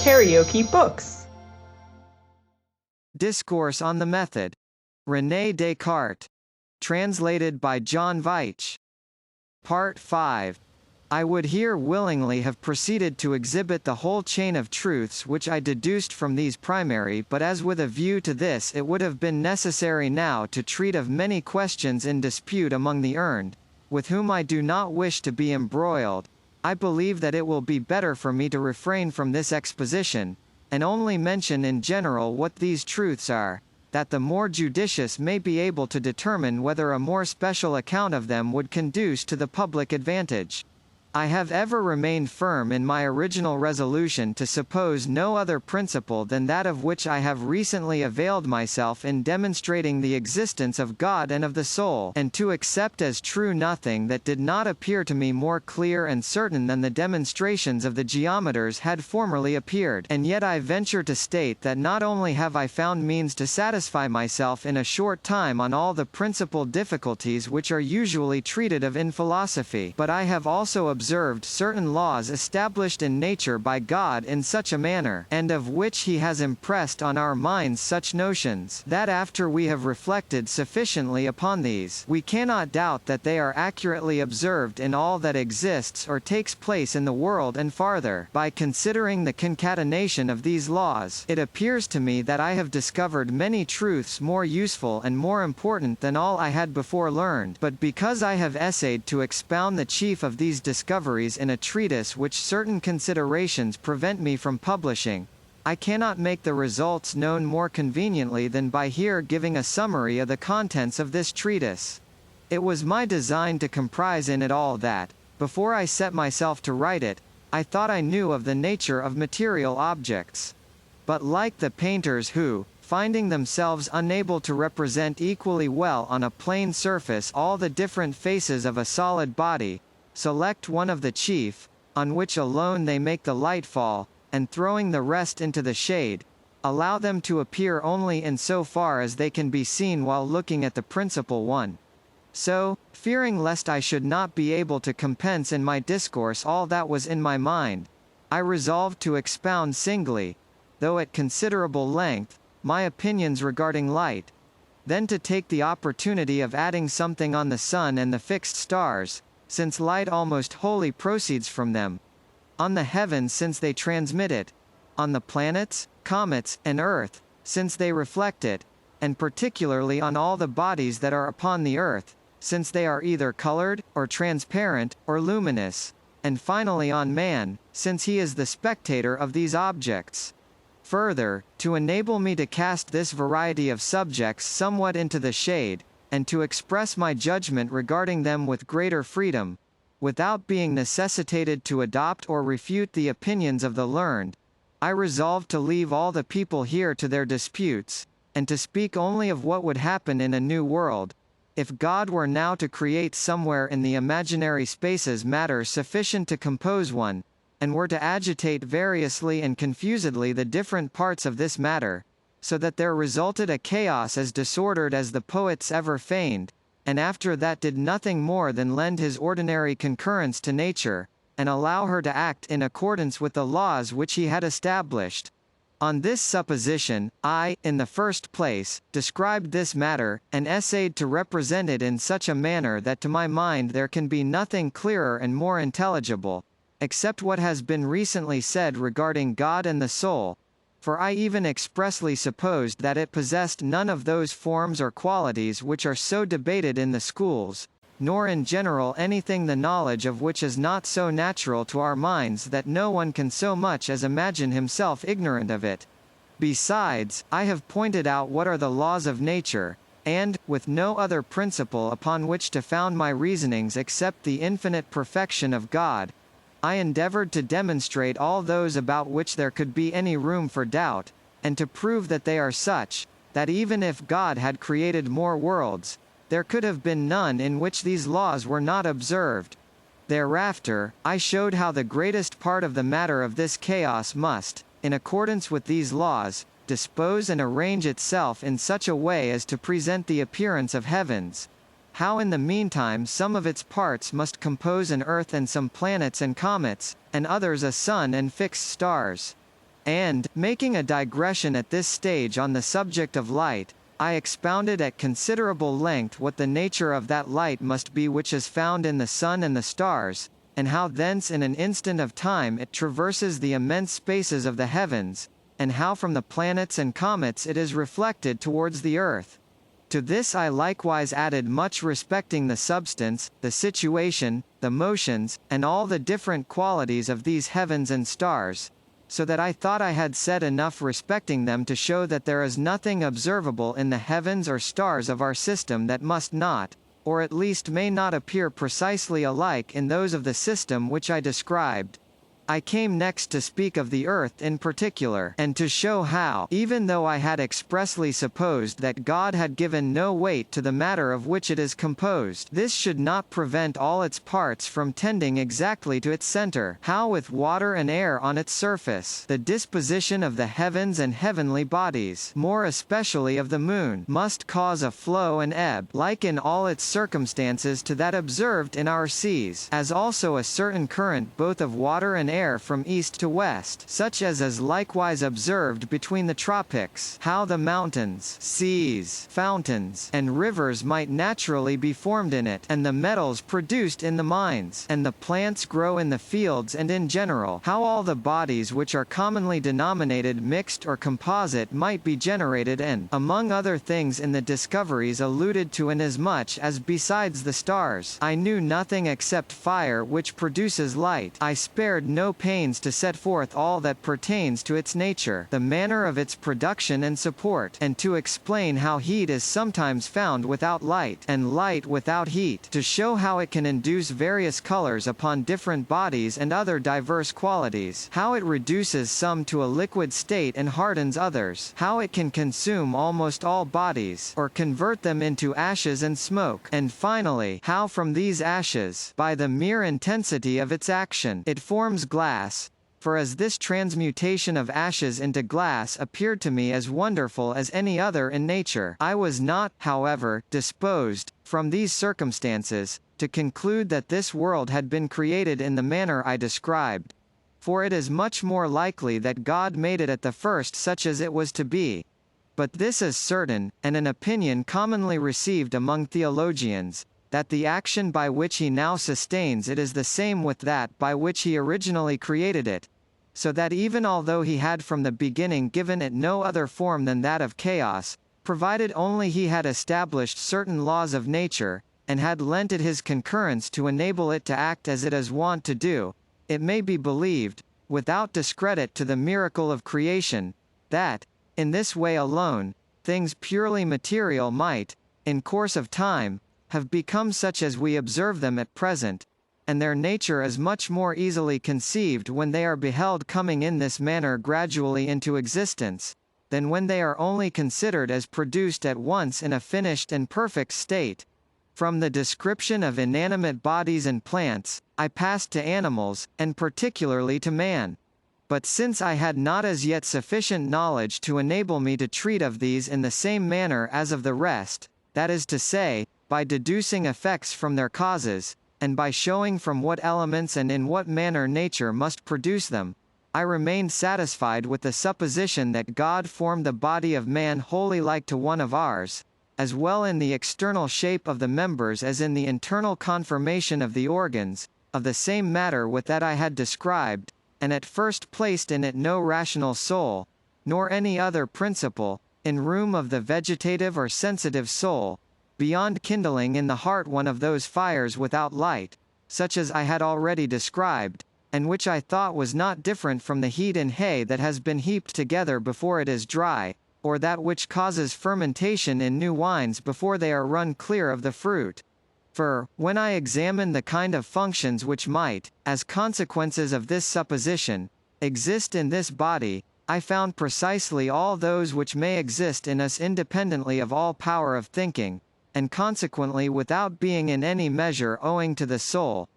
KaraokeBooks. Discourse on the Method. René Descartes. Translated by John Veitch. Part 5. I would here willingly have proceeded to exhibit the whole chain of truths which I deduced from these primary, but as with a view to this it would have been necessary now to treat of many questions in dispute among the learned, with whom I do not wish to be embroiled, I believe that it will be better for me to refrain from this exposition, and only mention in general what these truths are, that the more judicious may be able to determine whether a more special account of them would conduce to the public advantage. I have ever remained firm in my original resolution to suppose no other principle than that of which I have recently availed myself in demonstrating the existence of God and of the soul, and to accept as true nothing that did not appear to me more clear and certain than the demonstrations of the geometers had formerly appeared. And yet I venture to state that not only have I found means to satisfy myself in a short time on all the principal difficulties which are usually treated of in philosophy, but I have also observed certain laws established in nature by God in such a manner, and of which he has impressed on our minds such notions, that after we have reflected sufficiently upon these, we cannot doubt that they are accurately observed in all that exists or takes place in the world. And farther, by considering the concatenation of these laws, it appears to me that I have discovered many truths more useful and more important than all I had before learned, but because I have essayed to expound the chief of these discoveries in a treatise which certain considerations prevent me from publishing, I cannot make the results known more conveniently than by here giving a summary of the contents of this treatise. It was my design to comprise in it all that, before I set myself to write it, I thought I knew of the nature of material objects. But like the painters who, finding themselves unable to represent equally well on a plane surface all the different faces of a solid body, select one of the chief, on which alone they make the light fall, and throwing the rest into the shade, allow them to appear only in so far as they can be seen while looking at the principal one. So, fearing lest I should not be able to compense in my discourse all that was in my mind, I resolved to expound singly, though at considerable length, my opinions regarding light, then to take the opportunity of adding something on the sun and the fixed stars, since light almost wholly proceeds from them, on the heavens since they transmit it, on the planets, comets, and earth, since they reflect it, and particularly on all the bodies that are upon the earth, since they are either colored, or transparent, or luminous, and finally on man, since he is the spectator of these objects. Further, to enable me to cast this variety of subjects somewhat into the shade, and to express my judgment regarding them with greater freedom, without being necessitated to adopt or refute the opinions of the learned, I resolved to leave all the people here to their disputes, and to speak only of what would happen in a new world, if God were now to create somewhere in the imaginary spaces matter sufficient to compose one, and were to agitate variously and confusedly the different parts of this matter, so that there resulted a chaos as disordered as the poets ever feigned, and after that did nothing more than lend his ordinary concurrence to nature, and allow her to act in accordance with the laws which he had established. On this supposition, I, in the first place, described this matter, and essayed to represent it in such a manner that to my mind there can be nothing clearer and more intelligible, except what has been recently said regarding God and the soul, for I even expressly supposed that it possessed none of those forms or qualities which are so debated in the schools, nor in general anything the knowledge of which is not so natural to our minds that no one can so much as imagine himself ignorant of it. Besides, I have pointed out what are the laws of nature, and, with no other principle upon which to found my reasonings except the infinite perfection of God, I endeavored to demonstrate all those about which there could be any room for doubt, and to prove that they are such, that even if God had created more worlds, there could have been none in which these laws were not observed. Thereafter, I showed how the greatest part of the matter of this chaos must, in accordance with these laws, dispose and arrange itself in such a way as to present the appearance of heavens, how in the meantime some of its parts must compose an earth and some planets and comets, and others a sun and fixed stars. And, making a digression at this stage on the subject of light, I expounded at considerable length what the nature of that light must be which is found in the sun and the stars, and how thence in an instant of time it traverses the immense spaces of the heavens, and how from the planets and comets it is reflected towards the earth. To this I likewise added much respecting the substance, the situation, the motions, and all the different qualities of these heavens and stars, so that I thought I had said enough respecting them to show that there is nothing observable in the heavens or stars of our system that must not, or at least may not appear precisely alike in those of the system which I described. I came next to speak of the earth in particular, and to show how, even though I had expressly supposed that God had given no weight to the matter of which it is composed, this should not prevent all its parts from tending exactly to its center, how with water and air on its surface, the disposition of the heavens and heavenly bodies, more especially of the moon, must cause a flow and ebb, like in all its circumstances to that observed in our seas, as also a certain current both of water and air from east to west, such as is likewise observed between the tropics, how the mountains, seas, fountains, and rivers might naturally be formed in it, and the metals produced in the mines, and the plants grow in the fields, and in general, how all the bodies which are commonly denominated mixed or composite might be generated, and, among other things, in the discoveries alluded to, inasmuch as besides the stars, I knew nothing except fire which produces light, I spared no pains to set forth all that pertains to its nature, the manner of its production and support, and to explain how heat is sometimes found without light, and light without heat, to show how it can induce various colors upon different bodies and other diverse qualities, how it reduces some to a liquid state and hardens others, how it can consume almost all bodies, or convert them into ashes and smoke, and finally, how from these ashes, by the mere intensity of its action, it forms glass. For as this transmutation of ashes into glass appeared to me as wonderful as any other in nature, I was not, however, disposed, from these circumstances, to conclude that this world had been created in the manner I described. For it is much more likely that God made it at the first such as it was to be. But this is certain, and an opinion commonly received among theologians, that the action by which he now sustains it is the same with that by which he originally created it, so that even although he had from the beginning given it no other form than that of chaos, provided only he had established certain laws of nature, and had lent it his concurrence to enable it to act as it is wont to do, it may be believed, without discredit to the miracle of creation, that, in this way alone, things purely material might, in course of time, have become such as we observe them at present, and their nature is much more easily conceived when they are beheld coming in this manner gradually into existence, than when they are only considered as produced at once in a finished and perfect state. From the description of inanimate bodies and plants, I passed to animals, and particularly to man. But since I had not as yet sufficient knowledge to enable me to treat of these in the same manner as of the rest, that is to say, by deducing effects from their causes, and by showing from what elements and in what manner nature must produce them, I remained satisfied with the supposition that God formed the body of man wholly like to one of ours, as well in the external shape of the members as in the internal conformation of the organs, of the same matter with that I had described, and at first placed in it no rational soul, nor any other principle, in room of the vegetative or sensitive soul, beyond kindling in the heart one of those fires without light, such as I had already described, and which I thought was not different from the heat in hay that has been heaped together before it is dry, or that which causes fermentation in new wines before they are run clear of the fruit. For, when I examined the kind of functions which might, as consequences of this supposition, exist in this body, I found precisely all those which may exist in us independently of all power of thinking, and consequently without being in any measure owing to the soul.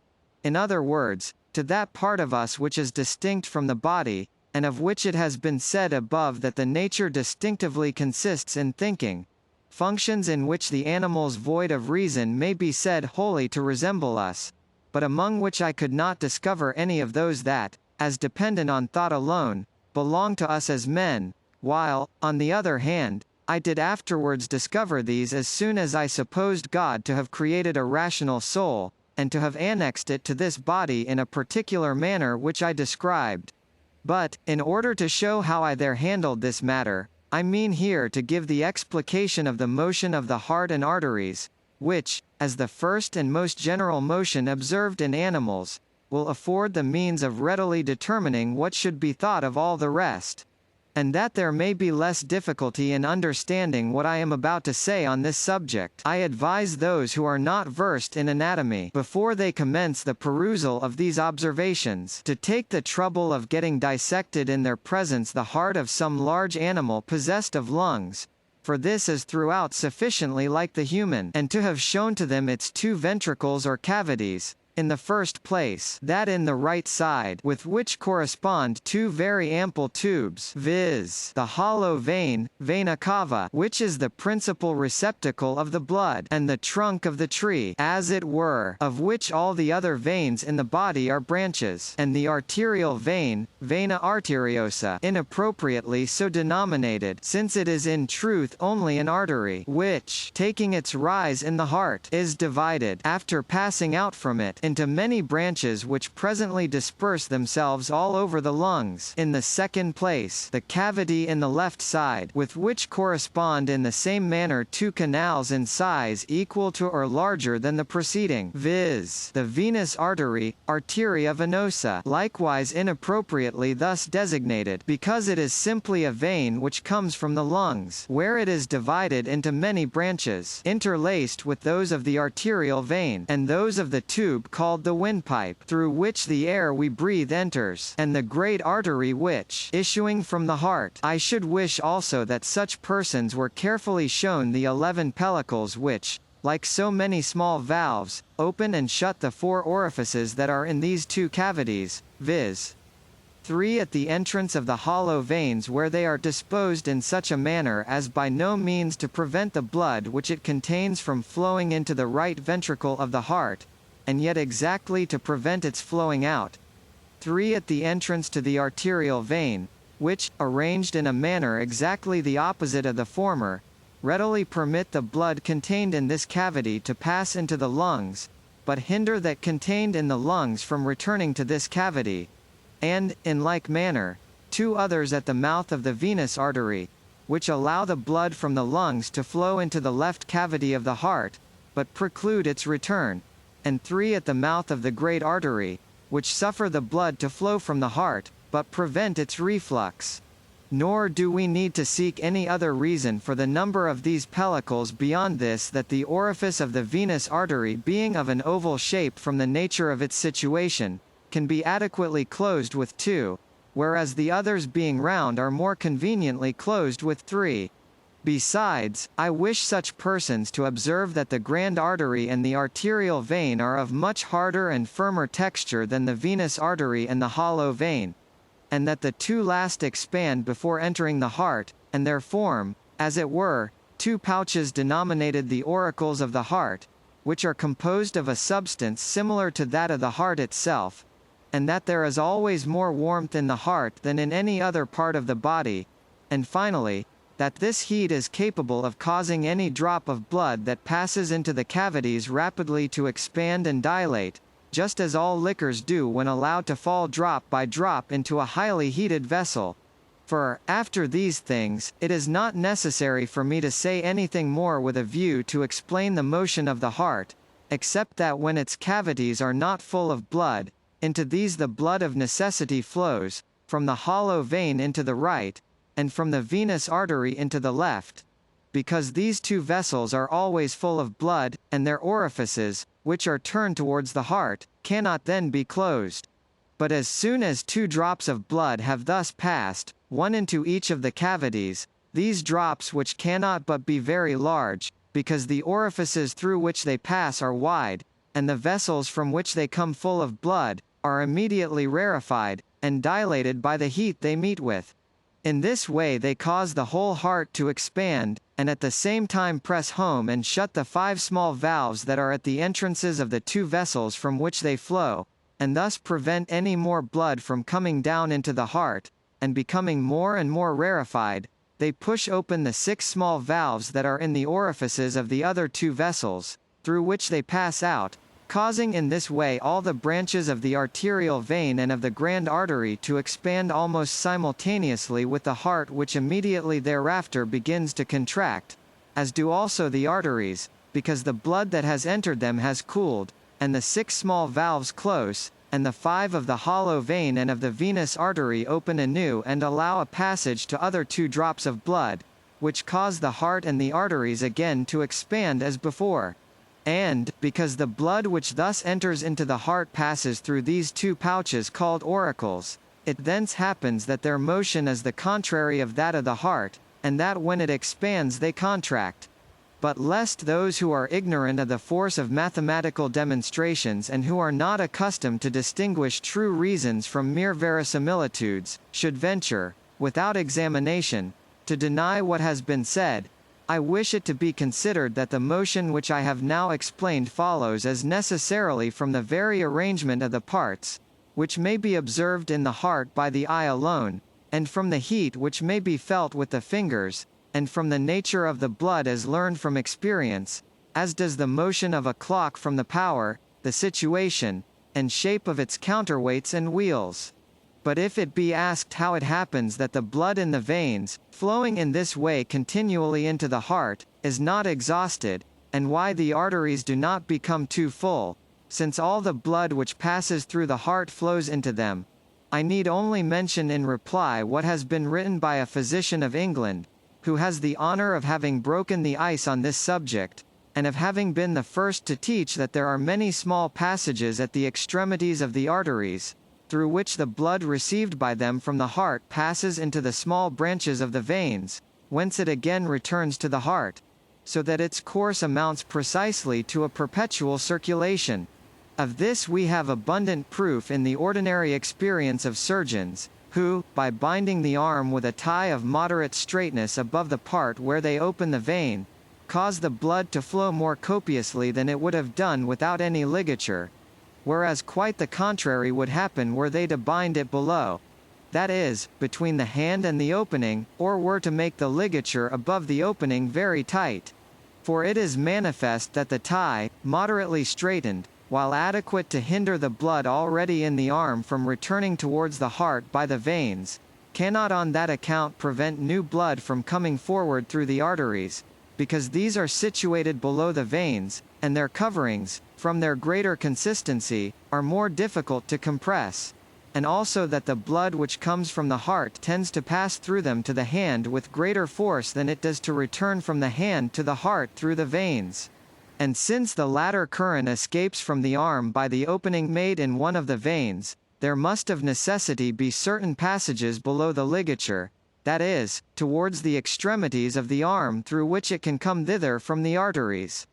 In other words, to that part of us which is distinct from the body, and of which it has been said above that the nature distinctively consists in thinking, functions in which the animals void of reason may be said wholly to resemble us, but among which I could not discover any of those that, as dependent on thought alone, belong to us as men, while, on the other hand, I did afterwards discover these as soon as I supposed God to have created a rational soul, and to have annexed it to this body in a particular manner which I described. But, in order to show how I there handled this matter, I mean here to give the explication of the motion of the heart and arteries, which, as the first and most general motion observed in animals, will afford the means of readily determining what should be thought of all the rest. And that there may be less difficulty in understanding what I am about to say on this subject, I advise those who are not versed in anatomy, before they commence the perusal of these observations, to take the trouble of getting dissected in their presence the heart of some large animal possessed of lungs, for this is throughout sufficiently like the human, and to have shown to them its two ventricles or cavities, in the first place, that in the right side, with which correspond two very ample tubes, viz., the hollow vein, vena cava, which is the principal receptacle of the blood, and the trunk of the tree, as it were, of which all the other veins in the body are branches, and the arterial vein, vena arteriosa, inappropriately so denominated, since it is in truth only an artery, which, taking its rise in the heart, is divided, after passing out from it, into many branches which presently disperse themselves all over the lungs. In the second place, the cavity in the left side, with which correspond in the same manner two canals in size equal to or larger than the preceding, viz., the venous artery, arteria venosa, likewise inappropriately thus designated, because it is simply a vein which comes from the lungs, where it is divided into many branches, interlaced with those of the arterial vein, and those of the tube called the windpipe, through which the air we breathe enters, and the great artery which, issuing from the heart, I should wish also that such persons were carefully shown the 11 pellicles which, like so many small valves, open and shut the 4 orifices that are in these two cavities, viz. 3 at the entrance of the hollow veins, where they are disposed in such a manner as by no means to prevent the blood which it contains from flowing into the right ventricle of the heart, and yet exactly to prevent its flowing out. 3 at the entrance to the arterial vein, which, arranged in a manner exactly the opposite of the former, readily permit the blood contained in this cavity to pass into the lungs, but hinder that contained in the lungs from returning to this cavity. And, in like manner, 2 others at the mouth of the venous artery, which allow the blood from the lungs to flow into the left cavity of the heart, but preclude its return, and 3 at the mouth of the great artery, which suffer the blood to flow from the heart, but prevent its reflux. Nor do we need to seek any other reason for the number of these pellicles beyond this, that the orifice of the venous artery, being of an oval shape from the nature of its situation, can be adequately closed with 2, whereas the others being round are more conveniently closed with 3. Besides, I wish such persons to observe that the grand artery and the arterial vein are of much harder and firmer texture than the venous artery and the hollow vein, and that the 2 last expand before entering the heart, and there form, as it were, 2 pouches denominated the auricles of the heart, which are composed of a substance similar to that of the heart itself, and that there is always more warmth in the heart than in any other part of the body, and finally, that this heat is capable of causing any drop of blood that passes into the cavities rapidly to expand and dilate, just as all liquors do when allowed to fall drop by drop into a highly heated vessel. For, after these things, it is not necessary for me to say anything more with a view to explain the motion of the heart, except that when its cavities are not full of blood, into these the blood of necessity flows, from the hollow vein into the right, and from the venous artery into the left, because these 2 vessels are always full of blood, and their orifices, which are turned towards the heart, cannot then be closed. But as soon as 2 drops of blood have thus passed, one into each of the cavities, these drops, which cannot but be very large, because the orifices through which they pass are wide, and the vessels from which they come full of blood, are immediately rarefied, and dilated by the heat they meet with. In this way they cause the whole heart to expand, and at the same time press home and shut the 5 small valves that are at the entrances of the 2 vessels from which they flow, and thus prevent any more blood from coming down into the heart, and becoming more and more rarefied, they push open the 6 small valves that are in the orifices of the other 2 vessels, through which they pass out, causing in this way all the branches of the arterial vein and of the grand artery to expand almost simultaneously with the heart, which immediately thereafter begins to contract, as do also the arteries, because the blood that has entered them has cooled, and the 6 small valves close, and the 5 of the hollow vein and of the venous artery open anew and allow a passage to other 2 drops of blood, which cause the heart and the arteries again to expand as before. And, because the blood which thus enters into the heart passes through these 2 pouches called auricles, it thence happens that their motion is the contrary of that of the heart, and that when it expands they contract. But lest those who are ignorant of the force of mathematical demonstrations and who are not accustomed to distinguish true reasons from mere verisimilitudes, should venture, without examination, to deny what has been said, I wish it to be considered that the motion which I have now explained follows as necessarily from the very arrangement of the parts, which may be observed in the heart by the eye alone, and from the heat which may be felt with the fingers, and from the nature of the blood as learned from experience, as does the motion of a clock from the power, the situation, and shape of its counterweights and wheels. But if it be asked how it happens that the blood in the veins, flowing in this way continually into the heart, is not exhausted, and why the arteries do not become too full, since all the blood which passes through the heart flows into them, I need only mention in reply what has been written by a physician of England, who has the honor of having broken the ice on this subject, and of having been the first to teach that there are many small passages at the extremities of the arteries, through which the blood received by them from the heart passes into the small branches of the veins, whence it again returns to the heart, so that its course amounts precisely to a perpetual circulation. Of this we have abundant proof in the ordinary experience of surgeons, who, by binding the arm with a tie of moderate straightness above the part where they open the vein, cause the blood to flow more copiously than it would have done without any ligature, whereas quite the contrary would happen were they to bind it below, that is, between the hand and the opening, or were to make the ligature above the opening very tight. For it is manifest that the tie, moderately straightened, while adequate to hinder the blood already in the arm from returning towards the heart by the veins, cannot on that account prevent new blood from coming forward through the arteries, because these are situated below the veins, and their coverings, from their greater consistency, are more difficult to compress, and also that the blood which comes from the heart tends to pass through them to the hand with greater force than it does to return from the hand to the heart through the veins. And since the latter current escapes from the arm by the opening made in one of the veins, there must of necessity be certain passages below the ligature, that is, towards the extremities of the arm through which it can come thither from the arteries.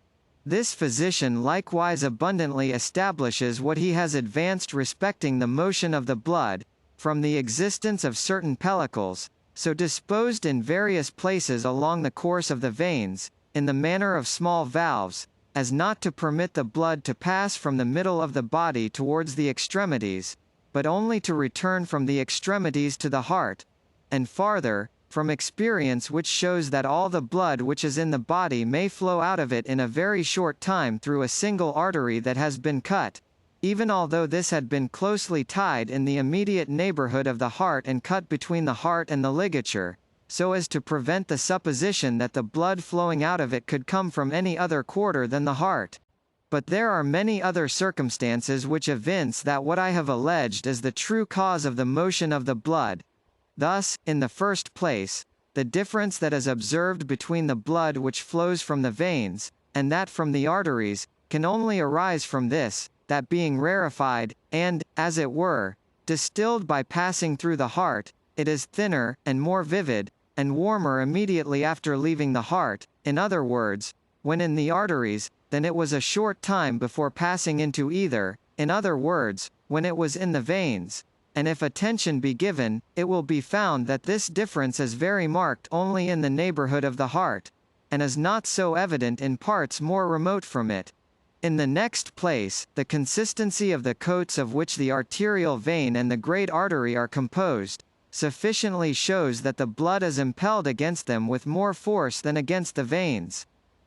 This physician likewise abundantly establishes what he has advanced respecting the motion of the blood, from the existence of certain pellicles, so disposed in various places along the course of the veins, in the manner of small valves, as not to permit the blood to pass from the middle of the body towards the extremities, but only to return from the extremities to the heart, and farther, from experience which shows that all the blood which is in the body may flow out of it in a very short time through a single artery that has been cut, even although this had been closely tied in the immediate neighborhood of the heart and cut between the heart and the ligature, so as to prevent the supposition that the blood flowing out of it could come from any other quarter than the heart. But there are many other circumstances which evince that what I have alleged is the true cause of the motion of the blood. Thus, in the first place, the difference that is observed between the blood which flows from the veins, and that from the arteries, can only arise from this, that being rarefied, and, as it were, distilled by passing through the heart, it is thinner, and more vivid, and warmer immediately after leaving the heart, in other words, when in the arteries, than it was a short time before passing into either, in other words, when it was in the veins. And if attention be given, it will be found that this difference is very marked only in the neighborhood of the heart, and is not so evident in parts more remote from it. In the next place, the consistency of the coats of which the arterial vein and the great artery are composed, sufficiently shows that the blood is impelled against them with more force than against the veins.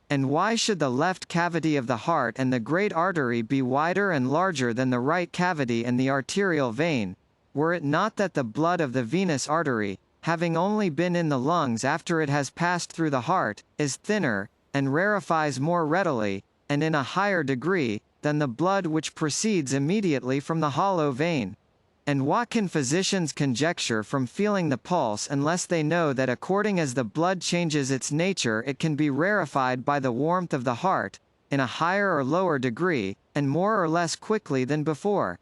And why should the left cavity of the heart and the great artery be wider and larger than the right cavity and the arterial vein, were it not that the blood of the venous artery, having only been in the lungs after it has passed through the heart, is thinner, and rarefies more readily, and in a higher degree, than the blood which proceeds immediately from the hollow vein? And what can physicians conjecture from feeling the pulse unless they know that according as the blood changes its nature it can be rarefied by the warmth of the heart, in a higher or lower degree, and more or less quickly than before?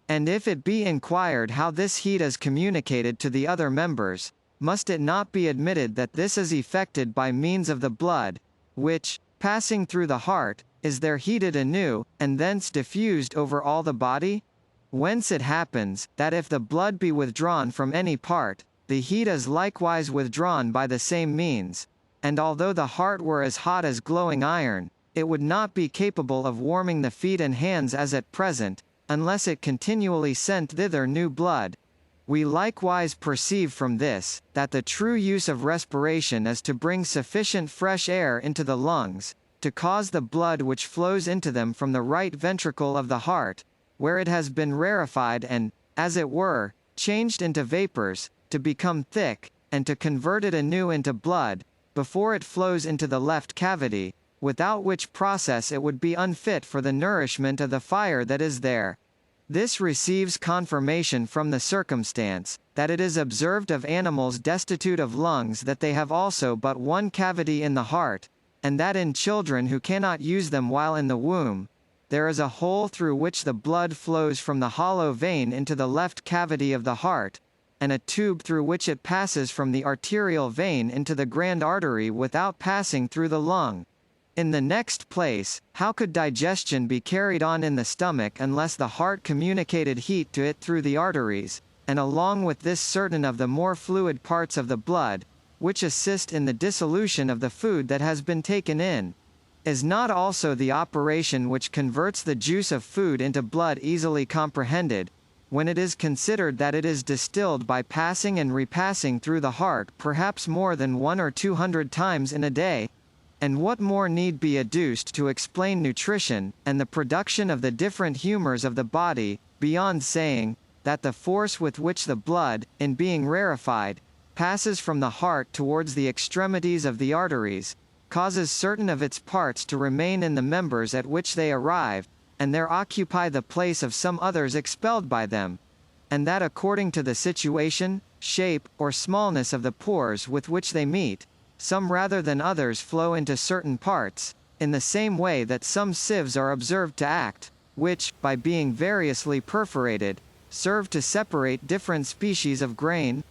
And if it be inquired how this heat is communicated to the other members, must it not be admitted that this is effected by means of the blood, which, passing through the heart, is there heated anew, and thence diffused over all the body? Whence it happens, that if the blood be withdrawn from any part, the heat is likewise withdrawn by the same means, and although the heart were as hot as glowing iron, it would not be capable of warming the feet and hands as at present, unless it continually sent thither new blood. We likewise perceive from this, that the true use of respiration is to bring sufficient fresh air into the lungs, to cause the blood which flows into them from the right ventricle of the heart, where it has been rarefied and, as it were, changed into vapors, to become thick, and to convert it anew into blood, before it flows into the left cavity, without which process it would be unfit for the nourishment of the fire that is there. This receives confirmation from the circumstance, that it is observed of animals destitute of lungs that they have also but one cavity in the heart, and that in children who cannot use them while in the womb, there is a hole through which the blood flows from the hollow vein into the left cavity of the heart, and a tube through which it passes from the arterial vein into the grand artery without passing through the lung. In the next place, how could digestion be carried on in the stomach unless the heart communicated heat to it through the arteries, and along with this certain of the more fluid parts of the blood, which assist in the dissolution of the food that has been taken in? Is not also the operation which converts the juice of food into blood easily comprehended, when it is considered that it is distilled by passing and repassing through the heart perhaps more than 100 or 200 times in a day? And what more need be adduced to explain nutrition, and the production of the different humours of the body, beyond saying, that the force with which the blood, in being rarefied, passes from the heart towards the extremities of the arteries, causes certain of its parts to remain in the members at which they arrive, and there occupy the place of some others expelled by them, and that according to the situation, shape, or smallness of the pores with which they meet, some rather than others flow into certain parts, in the same way that some sieves are observed to act, which, by being variously perforated, serve to separate different species of grain.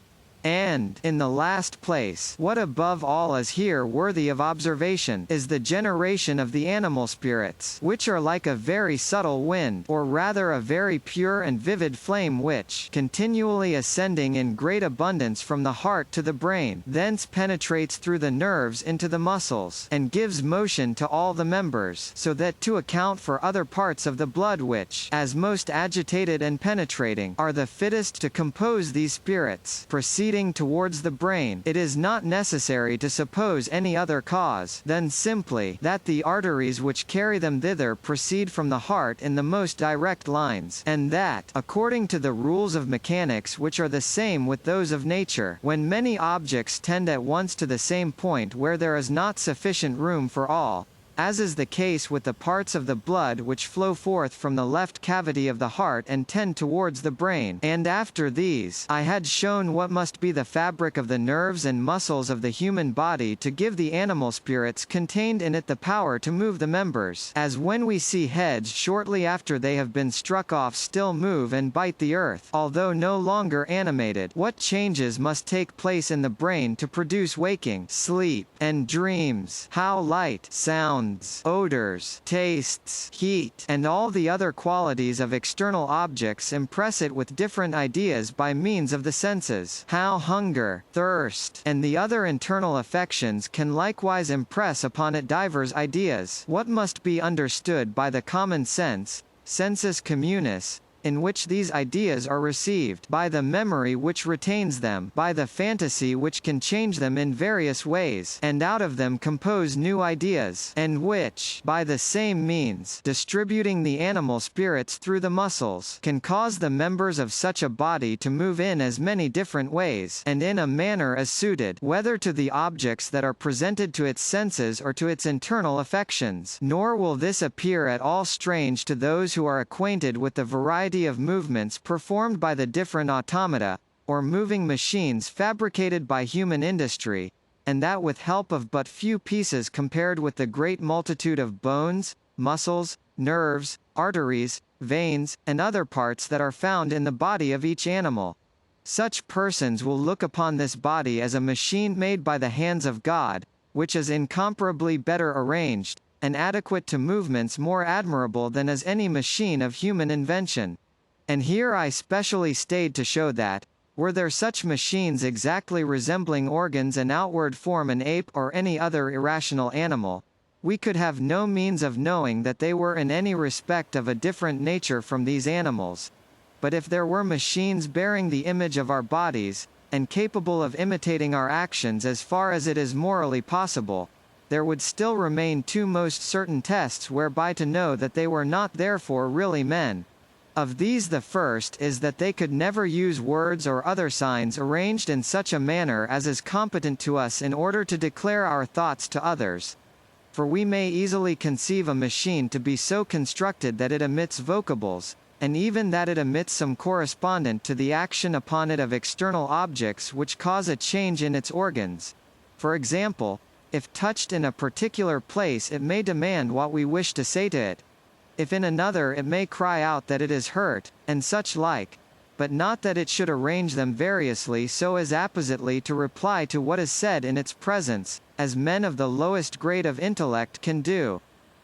And, in the last place, what above all is here worthy of observation, is the generation of the animal spirits, which are like a very subtle wind, or rather a very pure and vivid flame which, continually ascending in great abundance from the heart to the brain, thence penetrates through the nerves into the muscles, and gives motion to all the members, so that to account for other parts of the blood which, as most agitated and penetrating, are the fittest to compose these spirits, proceeding towards the brain, it is not necessary to suppose any other cause than simply that the arteries which carry them thither proceed from the heart in the most direct lines, and that, according to the rules of mechanics which are the same with those of nature, when many objects tend at once to the same point where there is not sufficient room for all, as is the case with the parts of the blood which flow forth from the left cavity of the heart and tend towards the brain. And after these, I had shown what must be the fabric of the nerves and muscles of the human body to give the animal spirits contained in it the power to move the members, as when we see heads shortly after they have been struck off still move and bite the earth, although no longer animated. What changes must take place in the brain to produce waking, sleep, and dreams? How light, sounds, odors, tastes, heat, and all the other qualities of external objects impress it with different ideas by means of the senses. How hunger, thirst, and the other internal affections can likewise impress upon it divers ideas. What must be understood by the common sense, sensus communis, in which these ideas are received, by the memory which retains them, by the fantasy which can change them in various ways, and out of them compose new ideas, and which, by the same means, distributing the animal spirits through the muscles, can cause the members of such a body to move in as many different ways, and in a manner as suited, whether to the objects that are presented to its senses or to its internal affections. Nor will this appear at all strange to those who are acquainted with the variety of movements performed by the different automata, or moving machines fabricated by human industry, and that with help of but few pieces compared with the great multitude of bones, muscles, nerves, arteries, veins, and other parts that are found in the body of each animal. Such persons will look upon this body as a machine made by the hands of God, which is incomparably better arranged, and adequate to movements more admirable than is any machine of human invention. And here I specially stayed to show that, were there such machines exactly resembling organs and outward form an ape or any other irrational animal, we could have no means of knowing that they were in any respect of a different nature from these animals. But if there were machines bearing the image of our bodies, and capable of imitating our actions as far as it is morally possible, there would still remain two most certain tests whereby to know that they were not therefore really men. Of these the first is that they could never use words or other signs arranged in such a manner as is competent to us in order to declare our thoughts to others. For we may easily conceive a machine to be so constructed that it emits vocables, and even that it emits some correspondent to the action upon it of external objects which cause a change in its organs. For example, if touched in a particular place it may demand what we wish to say to it. If in another it may cry out that it is hurt, and such like, but not that it should arrange them variously so as appositely to reply to what is said in its presence, as men of the lowest grade of intellect can do.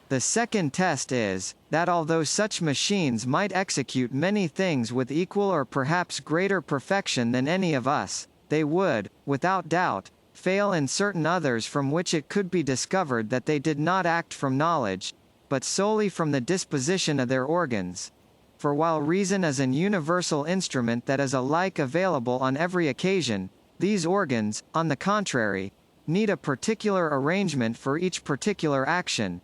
The second test is, that although such machines might execute many things with equal or perhaps greater perfection than any of us, they would, without doubt, fail in certain others from which it could be discovered that they did not act from knowledge, but solely from the disposition of their organs. For while reason is an universal instrument that is alike available on every occasion, these organs, on the contrary, need a particular arrangement for each particular action.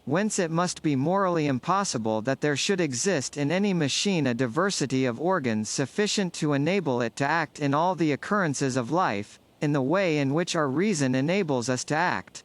Whence it must be morally impossible that there should exist in any machine a diversity of organs sufficient to enable it to act in all the occurrences of life, in the way in which our reason enables us to act.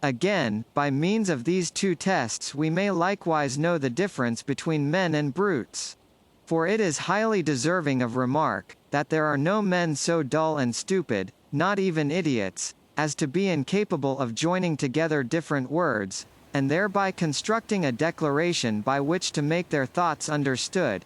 Again, by means of these two tests we may likewise know the difference between men and brutes. For it is highly deserving of remark, that there are no men so dull and stupid, not even idiots, as to be incapable of joining together different words, and thereby constructing a declaration by which to make their thoughts understood,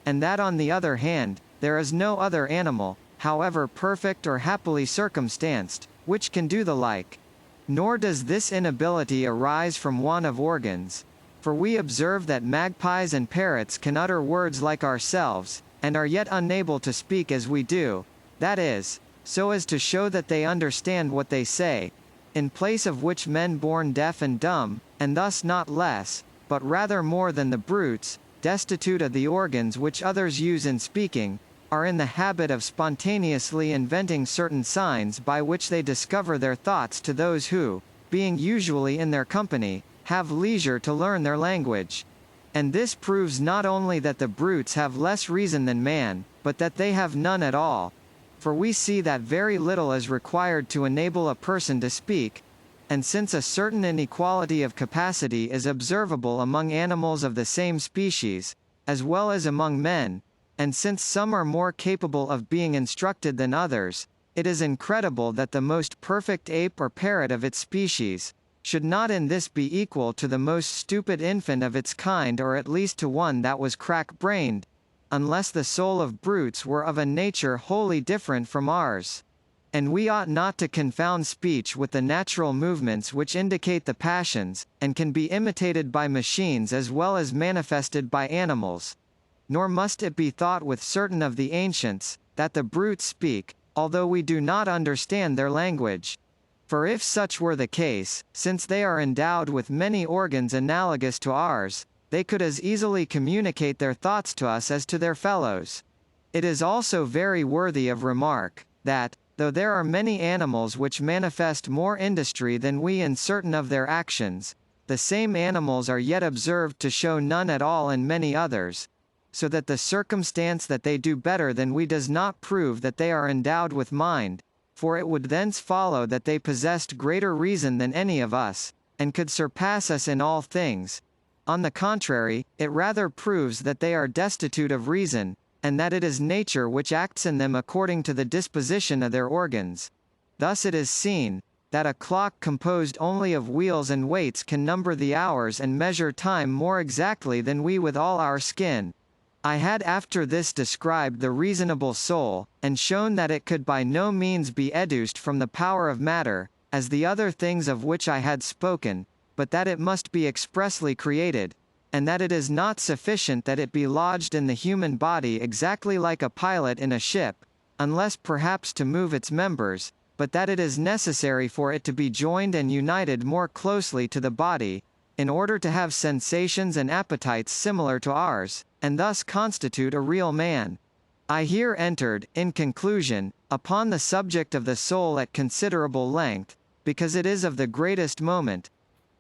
and that on the other hand, there is no other animal, however perfect or happily circumstanced, which can do the like. Nor does this inability arise from want of organs, for we observe that magpies and parrots can utter words like ourselves, and are yet unable to speak as we do, that is, so as to show that they understand what they say, in place of which men born deaf and dumb, and thus not less, but rather more than the brutes, destitute of the organs which others use in speaking, are in the habit of spontaneously inventing certain signs by which they discover their thoughts to those who, being usually in their company, have leisure to learn their language. And this proves not only that the brutes have less reason than man, but that they have none at all. For we see that very little is required to enable a person to speak, and since a certain inequality of capacity is observable among animals of the same species, as well as among men, and since some are more capable of being instructed than others, it is incredible that the most perfect ape or parrot of its species should not in this be equal to the most stupid infant of its kind, or at least to one that was crack-brained, unless the soul of brutes were of a nature wholly different from ours. And we ought not to confound speech with the natural movements which indicate the passions, and can be imitated by machines as well as manifested by animals. Nor must it be thought with certain of the ancients, that the brutes speak, although we do not understand their language. For if such were the case, since they are endowed with many organs analogous to ours, they could as easily communicate their thoughts to us as to their fellows. It is also very worthy of remark, that, though there are many animals which manifest more industry than we in certain of their actions, the same animals are yet observed to show none at all in many others, so that the circumstance that they do better than we does not prove that they are endowed with mind, for it would thence follow that they possessed greater reason than any of us, and could surpass us in all things. On the contrary, it rather proves that they are destitute of reason, and that it is nature which acts in them according to the disposition of their organs. Thus it is seen, that a clock composed only of wheels and weights can number the hours and measure time more exactly than we with all our skin. I had after this described the reasonable soul, and shown that it could by no means be educed from the power of matter, as the other things of which I had spoken, but that it must be expressly created, and that it is not sufficient that it be lodged in the human body exactly like a pilot in a ship, unless perhaps to move its members, but that it is necessary for it to be joined and united more closely to the body, in order to have sensations and appetites similar to ours, and thus constitute a real man. I here entered, in conclusion, upon the subject of the soul at considerable length, because it is of the greatest moment.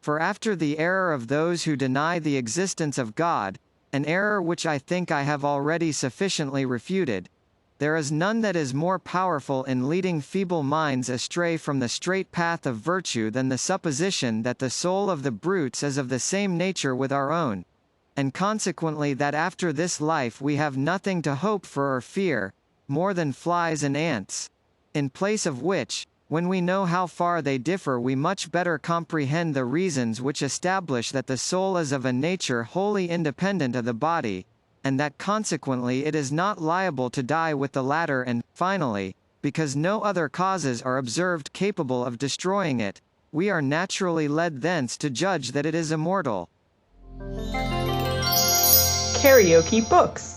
For after the error of those who deny the existence of God, an error which I think I have already sufficiently refuted, there is none that is more powerful in leading feeble minds astray from the straight path of virtue than the supposition that the soul of the brutes is of the same nature with our own, and consequently that after this life we have nothing to hope for or fear, more than flies and ants. In place of which, when we know how far they differ, we much better comprehend the reasons which establish that the soul is of a nature wholly independent of the body, and that consequently it is not liable to die with the latter, and, finally, because no other causes are observed capable of destroying it, we are naturally led thence to judge that it is immortal. KaraokeBooks.